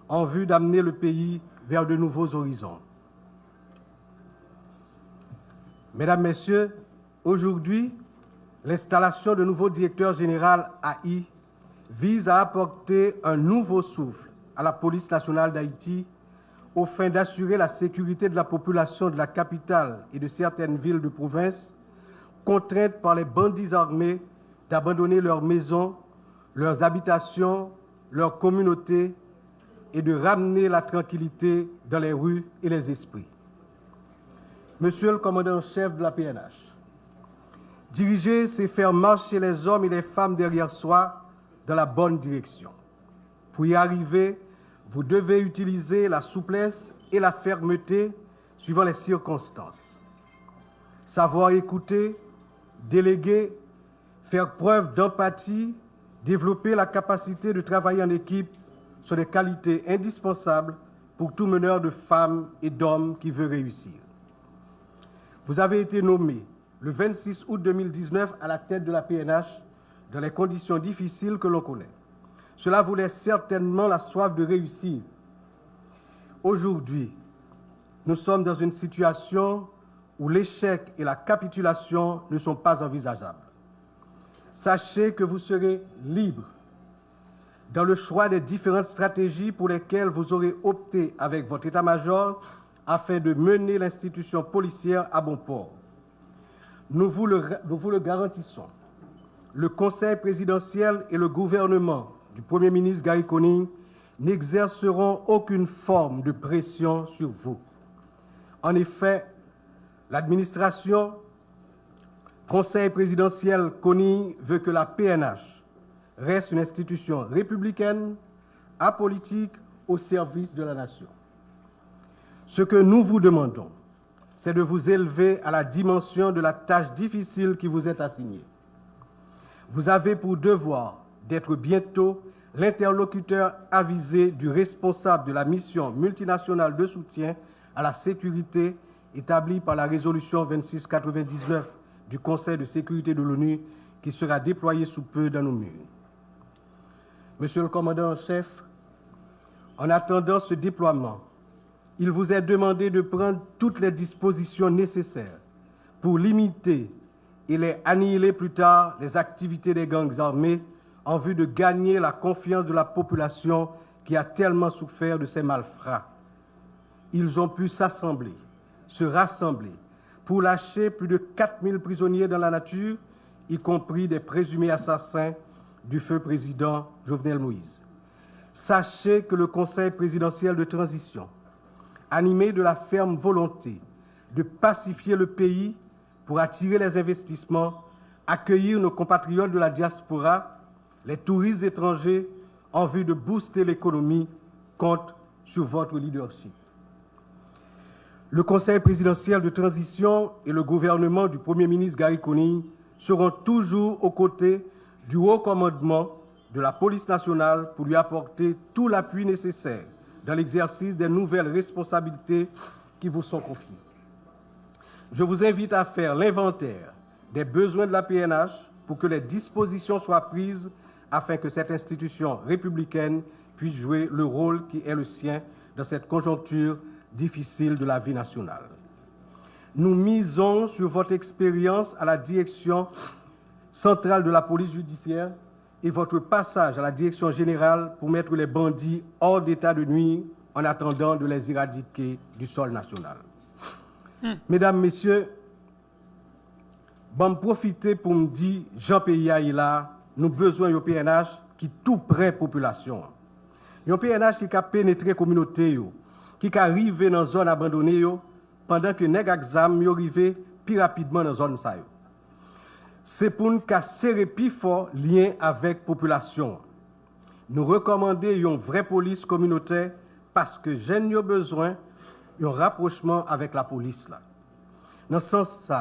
en vue d'amener le pays vers de nouveaux horizons. Mesdames, Messieurs, aujourd'hui, l'installation de nouveau directeur général AI vise à apporter un nouveau souffle à la police nationale d'Haïti aux fins d'assurer la sécurité de la population de la capitale et de certaines villes de province contraintes par les bandits armés d'abandonner leurs maisons, leurs habitations, leurs communautés et de ramener la tranquillité dans les rues et les esprits. Monsieur le commandant-chef de la PNH, diriger, c'est faire marcher les hommes et les femmes derrière soi dans la bonne direction. Pour y arriver, vous devez utiliser la souplesse et la fermeté suivant les circonstances. Savoir écouter, déléguer, faire preuve d'empathie, développer la capacité de travailler en équipe sont des qualités indispensables pour tout meneur de femmes et d'hommes qui veut réussir. Vous avez été nommé le 26 août 2019 à la tête de la PNH dans les conditions difficiles que l'on connaît. Cela vous laisse certainement la soif de réussir. Aujourd'hui, nous sommes dans une situation où l'échec et la capitulation ne sont pas envisageables. Sachez que vous serez libre dans le choix des différentes stratégies pour lesquelles vous aurez opté avec votre état-major afin de mener l'institution policière à bon port. Nous vous le garantissons. Le Conseil présidentiel et le gouvernement du Premier ministre Gary Conille n'exerceront aucune forme de pression sur vous. En effet, l'administration, Conseil présidentiel Conille veut que la PNH reste une institution républicaine, apolitique, au service de la nation. Ce que nous vous demandons, c'est de vous élever à la dimension de la tâche difficile qui vous est assignée. Vous avez pour devoir d'être bientôt l'interlocuteur avisé du responsable de la mission multinationale de soutien à la sécurité établie par la résolution 2699 du Conseil de sécurité de l'ONU qui sera déployée sous peu dans nos murs. Monsieur le commandant en chef, en attendant ce déploiement, il vous est demandé de prendre toutes les dispositions nécessaires pour limiter et les annihiler plus tard les activités des gangs armés en vue de gagner la confiance de la population qui a tellement souffert de ces malfrats. Ils ont pu s'assembler, se rassembler pour lâcher plus de 4000 prisonniers dans la nature, y compris des présumés assassins du feu président Jovenel Moïse. Sachez que le Conseil présidentiel de transition, animé de la ferme volonté de pacifier le pays pour attirer les investissements, accueillir nos compatriotes de la diaspora, les touristes étrangers en vue de booster l'économie, compte sur votre leadership. Le Conseil présidentiel de transition et le gouvernement du Premier ministre Gary Conille seront toujours aux côtés du haut commandement de la police nationale pour lui apporter tout l'appui nécessaire dans l'exercice des nouvelles responsabilités qui vous sont confiées. Je vous invite à faire l'inventaire des besoins de la PNH pour que les dispositions soient prises afin que cette institution républicaine puisse jouer le rôle qui est le sien dans cette conjoncture difficile de la vie nationale. Nous misons sur votre expérience à la direction centrale de la police judiciaire et votre passage à la direction générale pour mettre les bandits hors d'état de nuire en attendant de les éradiquer du sol national. Mesdames, Messieurs, bon profiter pour me dire, Jean-Pierre est là, nous besoin d'un PNH qui tout près population. Un PNH qui a pénétré la communauté, qui a arrivé dans la zone abandonnée, pendant que les exam sont arrivés plus rapidement dans la zone. C'est pour nous serrer plus fort lien avec la population. Nous recommandons une vraie police communautaire parce que jeunes ont besoin d'un rapprochement avec la police. Dans ce sens,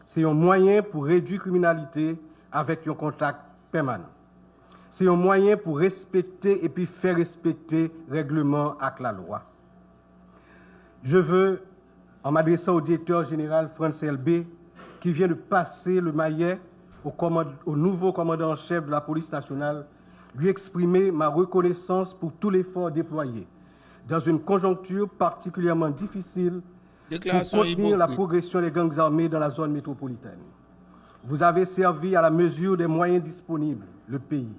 c'est un moyen pour réduire la criminalité avec un contact permanent. C'est un moyen pour respecter et puis faire respecter le règlement avec la loi. Je veux, en m'adressant au directeur général Franz LB, qui vient de passer le maillet au nouveau commandant en chef de la police nationale, lui exprimer ma reconnaissance pour tout l'effort déployé dans une conjoncture particulièrement difficile pour contenir la progression des gangs armés dans la zone métropolitaine. Vous avez servi à la mesure des moyens disponibles le pays.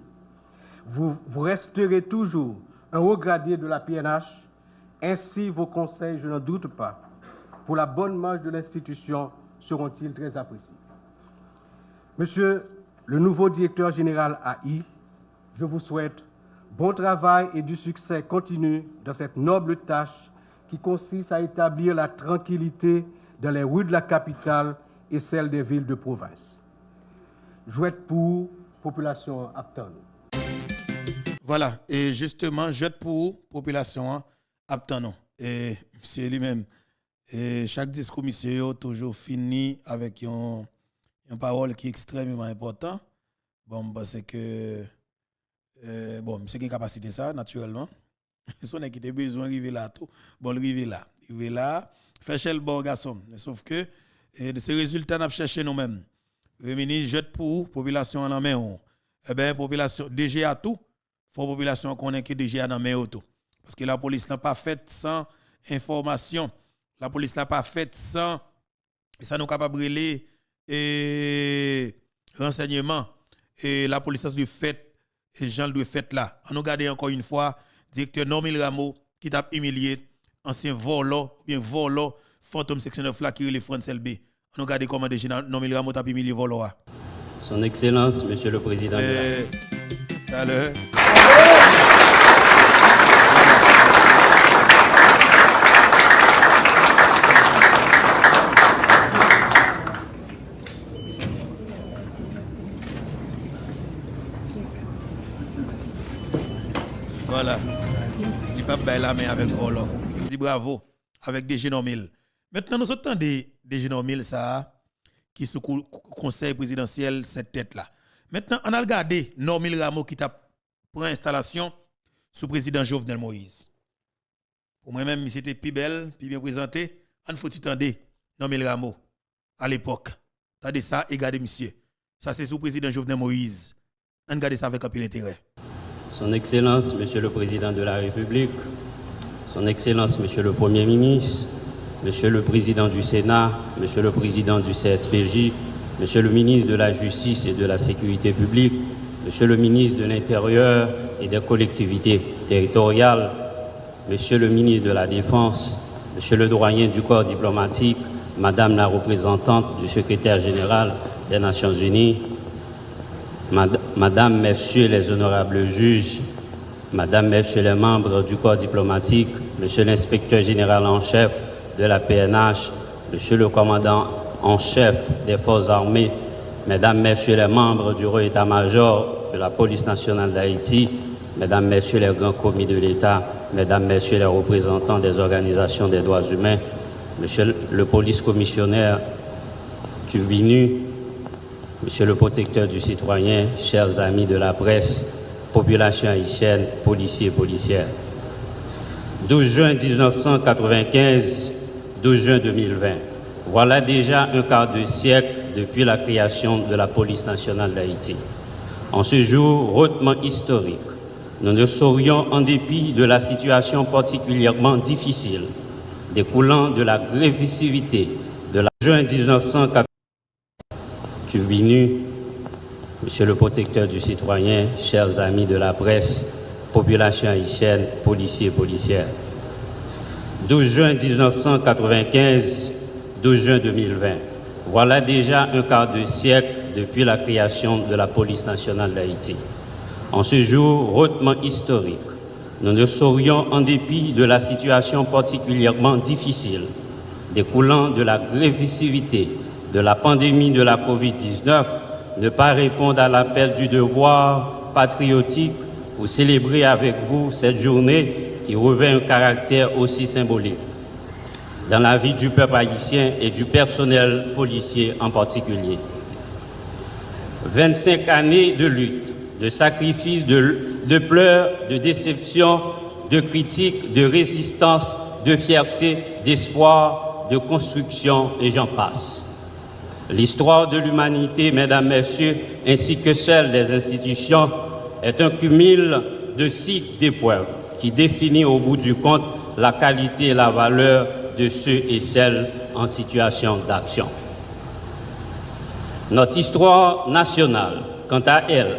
Vous resterez toujours un haut gradé de la PNH. Ainsi, vos conseils, je n'en doute pas, pour la bonne marche de l'institution, seront-ils très appréciés. Monsieur le nouveau directeur général AI, je vous souhaite bon travail et du succès continu dans cette noble tâche qui consiste à établir la tranquillité dans les rues de la capitale et celles des villes de province. Jouette pour population Apton. Voilà, et justement, jouette pour population Apton. Et c'est lui-même. Et chaque discours, monsieur, toujours fini avec une parole qui est extrêmement importante. Bon, parce que, c'est une capacité ça, naturellement. Son qui a besoin d'arriver là, tout. Bon, arriver là, faire chez le bon garçon. Sauf que, ces résultats, nous cherchons nous-mêmes. Le ministre jette pour population en main. Eh bien, population, DG à tout. Il faut que la population connaisse que DG a dans main tout. Parce que la police n'a pas fait sans information. La police n'a pas fait sans. Ça nous capable brûler et renseignement. Et la police a dû faire. Et Jean doit faire là. On nous garde encore une fois, directeur Normil Rameau qui t'a humilié, ancien volant, bien volant, fantôme section 9 là qui est le France LB. On nous garde comment déjà Normil Rameau t'a humilié volant. Son Excellence, Monsieur le Président. Salut. Voilà. Il n'est pas belle la main avec Volo. Il dit bravo avec des Normil. Maintenant, nous sommes des Normil, ça, qui sous conseil présidentiel, cette tête-là. Maintenant, on a regardé Normil Rameau qui t'a pris installation sous président Jovenel Moïse. Pour moi-même, c'était plus belle, plus bien présenté. On faut t'entendre Normil Rameau à l'époque. Tendez ça et regardez monsieur. Ça c'est sous président Jovenel Moïse. On regarde ça avec un peu d'intérêt. Son Excellence, Monsieur le Président de la République, Son Excellence, Monsieur le Premier ministre, Monsieur le Président du Sénat, Monsieur le Président du CSPJ, Monsieur le ministre de la Justice et de la Sécurité publique, Monsieur le ministre de l'Intérieur et des collectivités territoriales, Monsieur le ministre de la Défense, Monsieur le doyen du corps diplomatique, Madame la représentante du secrétaire général des Nations Unies, Madame, Messieurs les honorables juges, Madame, Messieurs les membres du corps diplomatique, Monsieur l'inspecteur général en chef de la PNH, Monsieur le commandant en chef des forces armées, Mesdames, Messieurs les membres du haut état-major de la police nationale d'Haïti, Mesdames, Messieurs les grands commis de l'État, Mesdames, Messieurs les représentants des organisations des droits humains, Monsieur le police commissionnaire Turbinu, Monsieur le protecteur du citoyen, chers amis de la presse, population haïtienne, policiers et policières. 12 juin 1995, 12 juin 2020. Voilà déjà un quart de siècle depuis la création de la police nationale d'Haïti. En ce jour hautement historique, nous ne saurions, en dépit de la situation particulièrement difficile découlant de la gravissivité de la juin 1980, Turbinu, Monsieur le protecteur du citoyen, chers amis de la presse, population haïtienne, policiers et policières. 12 juin 1995, 12 juin 2020. Voilà déjà un quart de siècle depuis la création de la police nationale d'Haïti. En ce jour hautement historique, nous ne saurions, en dépit de la situation particulièrement difficile découlant de la gravissivité de la pandémie de la COVID-19, ne pas répondre à l'appel du devoir patriotique pour célébrer avec vous cette journée qui revêt un caractère aussi symbolique dans la vie du peuple haïtien et du personnel policier en particulier. 25 années de lutte, de sacrifices, de pleurs, de déceptions, de critiques, de résistance, de fierté, d'espoir, de construction, et j'en passe. L'histoire de l'humanité, mesdames, messieurs, ainsi que celle des institutions, est un cumul de cycles d'épreuves qui définit au bout du compte la qualité et la valeur de ceux et celles en situation d'action. Notre histoire nationale, quant à elle,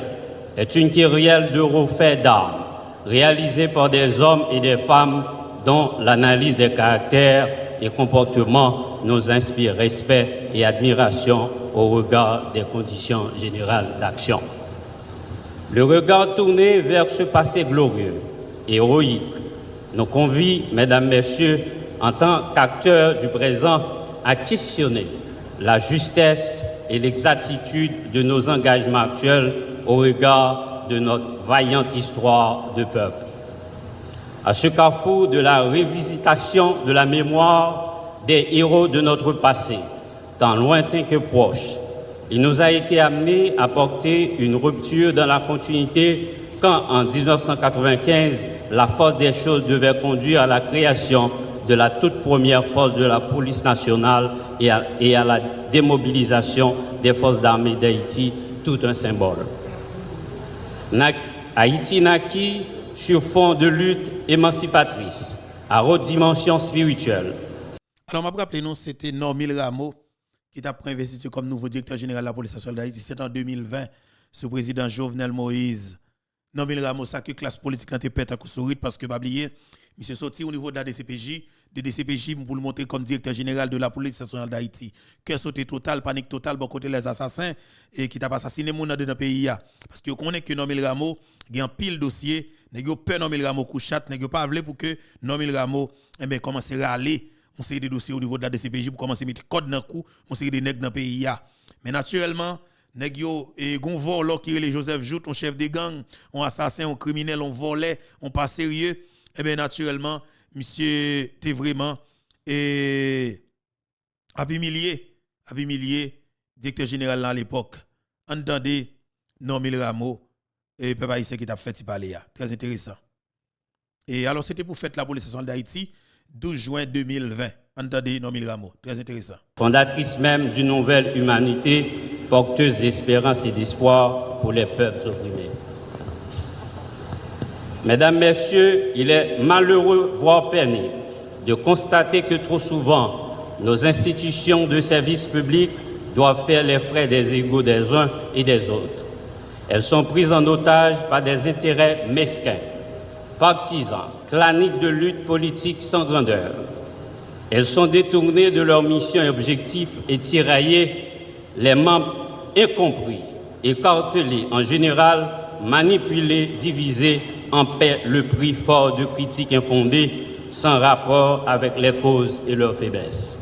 est une kyrielle de faits d'armes, réalisée par des hommes et des femmes dont l'analyse des caractères et comportements nous inspire respect et admiration au regard des conditions générales d'action. Le regard tourné vers ce passé glorieux et héroïque nous convie, mesdames, messieurs, en tant qu'acteurs du présent, à questionner la justesse et l'exactitude de nos engagements actuels au regard de notre vaillante histoire de peuple. À ce carrefour de la révisitation de la mémoire des héros de notre passé, tant lointain que proche, il nous a été amené à porter une rupture dans la continuité quand, en 1995, la force des choses devait conduire à la création de la toute première force de la police nationale et à la démobilisation des forces armées d'Haïti, tout un symbole. Haïti naquit sur fond de lutte émancipatrice, à haute dimension spirituelle. Alors, je me rappelle, nous, c'était Normil Rameau qui t'a pris investiture comme nouveau directeur général de la police nationale d'Haïti. C'est en 2020, sous président Jovenel Moïse. Normil Rameau, ça que classe politique n'a été pète à coup sourire parce que, pas oublier, il s'est sorti au niveau de la DCPJ pour le montrer comme directeur général de la police nationale d'Haïti. Qu'est sauté total, panique totale, bon côté les assassins et qui t'a pas assassiné mon dans le pays. Parce que connaît que Normil Rameau, il y a un pile dossier, il y a peur Normil Rameau couchat, il n'y a pas voulu pour que Normil Rameau commence à râler. On sait des dossiers au niveau de la DCPJ pour commencer à mettre code dans le coup, on sait des nègres dans le pays. Mais naturellement, nèg yo et gon vol qui les Joseph Jout, on chef de gang, on assassin, on criminel, on volait, on pas sérieux. Eh bien naturellement, monsieur t'es vraiment humilié, directeur général à l'époque. Entendez Normil Rameau et peuple haïtien qui t'a fait parler. Très intéressant. Et alors c'était pour fête la police nationale d'Haïti 12 juin 2020. Entendez, Normil Rameau. Très intéressant. Fondatrice même d'une nouvelle humanité, porteuse d'espérance et d'espoir pour les peuples opprimés. Mesdames, Messieurs, il est malheureux, voire pénible, de constater que trop souvent, nos institutions de service public doivent faire les frais des égos des uns et des autres. Elles sont prises en otage par des intérêts mesquins, partisans, claniques de lutte politique sans grandeur. Elles sont détournées de leur mission et objectifs et tiraillées, les membres incompris, écartelés en général, manipulés, divisés, en paient le prix fort de critiques infondées sans rapport avec les causes et leurs faiblesses.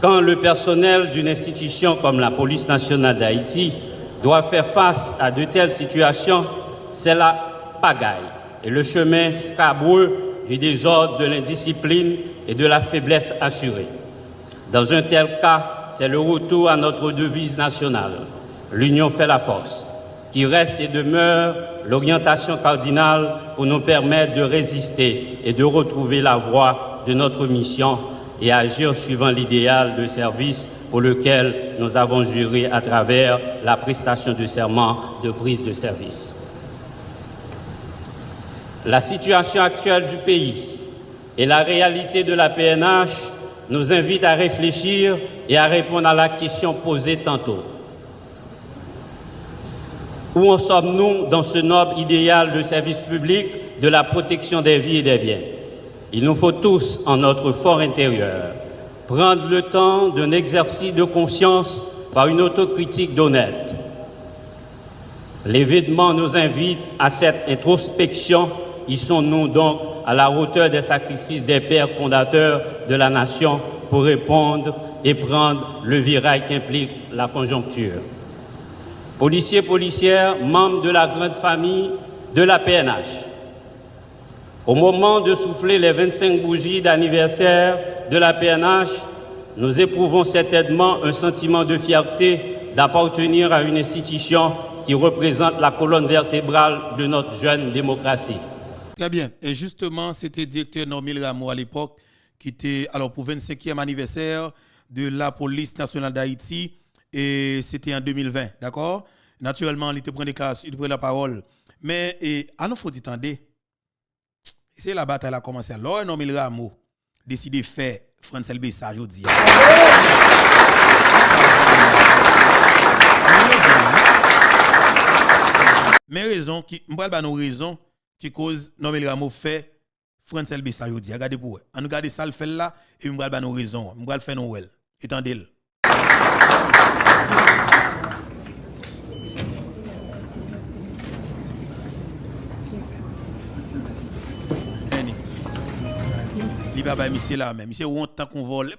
Quand le personnel d'une institution comme la Police nationale d'Haïti doit faire face à de telles situations, c'est la pagaille et le chemin scabreux du désordre, de l'indiscipline et de la faiblesse assurée. Dans un tel cas, c'est le retour à notre devise nationale, l'union fait la force, qui reste et demeure l'orientation cardinale pour nous permettre de résister et de retrouver la voie de notre mission et agir suivant l'idéal de service pour lequel nous avons juré à travers la prestation de serment de prise de service. La situation actuelle du pays et la réalité de la PNH nous invitent à réfléchir et à répondre à la question posée tantôt. Où en sommes-nous dans ce noble idéal de service public de la protection des vies et des biens? Il nous faut tous, en notre fort intérieur, prendre le temps d'un exercice de conscience par une autocritique d'honnête. L'événement nous invite à cette introspection. Y sommes-nous donc à la hauteur des sacrifices des pères fondateurs de la nation pour répondre et prendre le virage qu'implique la conjoncture? Policiers, policières, membres de la grande famille de la PNH, au moment de souffler les 25 bougies d'anniversaire de la PNH, nous éprouvons certainement un sentiment de fierté d'appartenir à une institution qui représente la colonne vertébrale de notre jeune démocratie. Très bien. Et justement, c'était directeur Normil Rameau à l'époque, qui était alors pour 25e anniversaire de la Police nationale d'Haïti, et c'était en 2020, d'accord? Naturellement, il te prend des classes, il te prend la parole. Mais à nous faut attendre. C'est la bataille a commencé. Alors, Normil Rameau décidé de faire France LB ça aujourd'hui. Mais raison qui m'bral nous raison qui cause Normil Rameau fait France LB ça aujourd'hui. Regardez pour on regarde ça le fait là et m'bral nous raison. M'bral faire nous well. Attendez-le. Il va pas monsieur là même, monsieur honte tant qu'on vole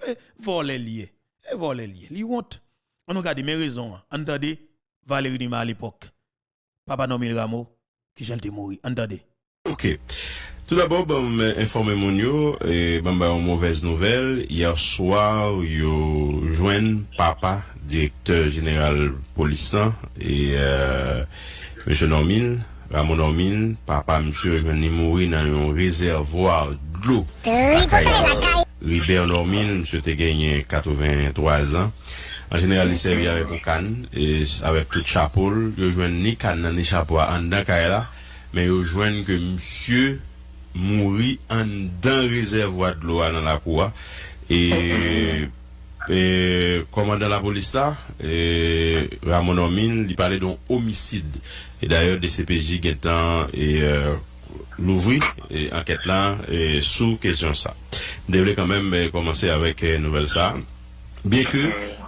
lié. Et vole lié. Li honte. On regarde mes raisons. Entendez Valérie Nima à l'époque. Papa Normil Rameau qui j'en mort. Entendez. OK. Tout d'abord, informer mon yo et une mauvaise nouvelle. Hier soir, yo joignent papa directeur général police et monsieur Normil, Ramon Normil, papa monsieur venu mourir dans un réservoir d'eau. Ribert Normil, monsieur te gagné 83 ans. En général, il servait avec un canne et avec tout chapeau. Yo joignent ni canne ni chapeau en dedans là, mais yo joignent que monsieur mourir en dans réservoir de l'eau dans la cour et commandant la police là Ramon Normil il parlait d'un homicide et d'ailleurs des CPJ qui étant et l'ouvrir et enquête là sous question ça. Devait quand même commencer avec nouvelle ça. Bien que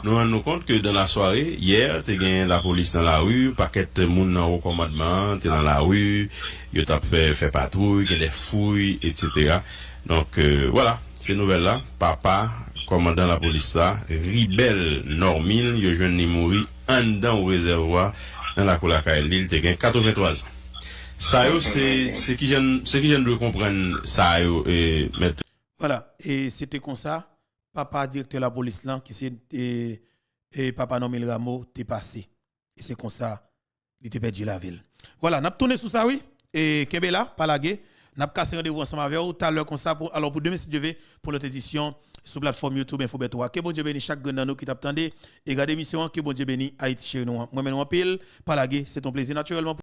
nous rendons compte que dans la soirée, hier, tu as gagné la police dans la rue, paquet de monde dans le commandement, tu es dans la rue, tu as fait patrouille, il y a des fouilles, etc. Donc voilà, ces nouvelles-là, papa, commandant la police là, Ribel Normil, il a jeune mourir en dedans au réservoir dans la cour de la l'île, tu as gagné 83 ans. Ça, c'est ce qui vient de comprendre ça, et mettre. Voilà, et c'était comme ça. Papa directeur de la police là qui c'est et papa Normil Rameau t'est passé et c'est comme ça il était perdu la ville. Voilà, n'a tourné sous ça oui et Kembela pas lagué, n'a cassé rendez-vous ensemble avec vous tout à l'heure comme ça pour alors pour demain si Dieu veut pour l'autre édition sur plateforme YouTube Infobet 3. Que bon Dieu bénisse chaque grand nous qui t'attendait et regardez l'émission que bon Dieu bénisse Haïti chez nous. Moi-même en pile, pas laguer, c'est ton plaisir naturellement.